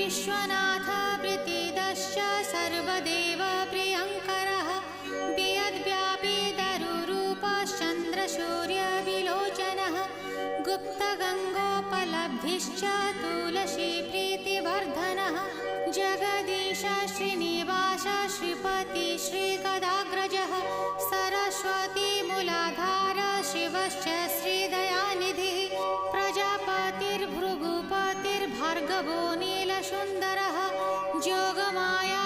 विश्वनाथ प्रीतिदश्च सर्वदेव प्रियङ्करः वियद्व्यापी तरुरूपश्चन्द्रसूर्यविलोचनः गुप्तगङ्गोपलब्धिश्च तुलसी प्रीतिवर्धनः जगदीश श्रीनिवास श्रीपति श्रीगदाग्रजः सरस्वती मूलाधार शिवश्च श्रीदयानिधिः प्रजापतिर्भृगुपतिर्भार्गवो नीलसुन्दरः जोगमाया